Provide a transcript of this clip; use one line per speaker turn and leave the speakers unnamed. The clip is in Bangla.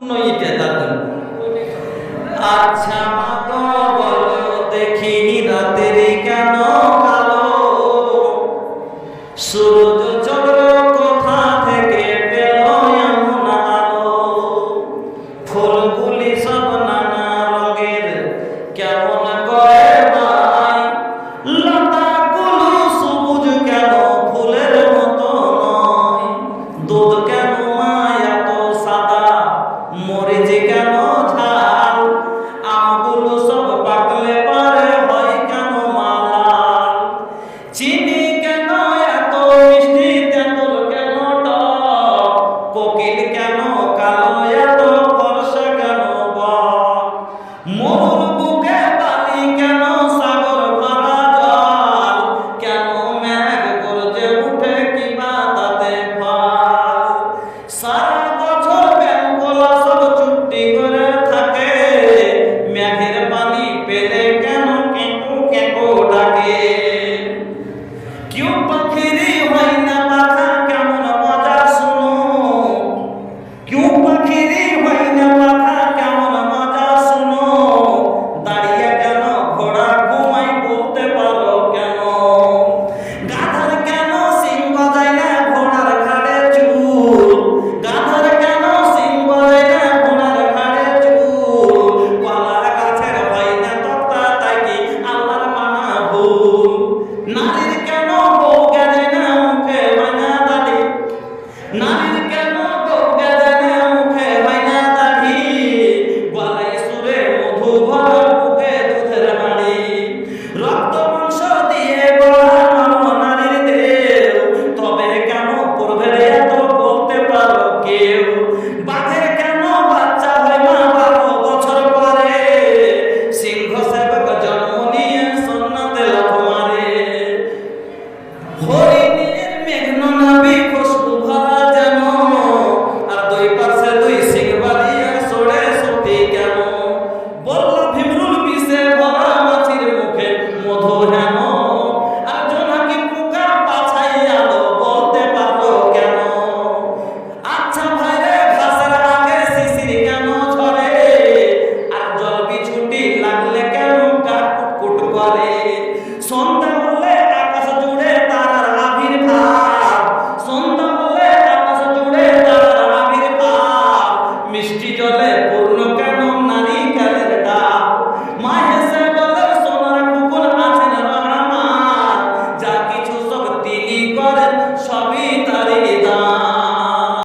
নইতে থাকুন। আচ্ছা মা গো বলো দেখি রাতের কেন কালো, সূরজ চন্দ্র কোথা থেকে পেল এমন আলো, ফুলগুলি সব নানা রঙের কেমন করে ভাই, লতাগুলো সবুজ কেন ফুলের মতো নয়, দুধ কেন মা এত সাদা, মরিচ কেন ঝাল, আমগুলো সব পাকলে পারে হয় কেন মালাল, চিনি কেন এত মিষ্টি, তেঁতুল কেন টক, কোকিল কেন কালো এত ফর্সা কেন বক, মরুর বুকে বালি কেন সাগর ভরা জল, কেন মেঘ গর্জে উঠে কিবা তাতে ফল, সারা বছর ব্যাঙগুলো সব চুপটি করে থাকে, মেঘের পানি পেলে কেন কেঁকো কেঁকো ডাকে, কেউ পাখিরই হয় না মাথা কেমন মজা শুনো, কেউ পাখিরই হয় না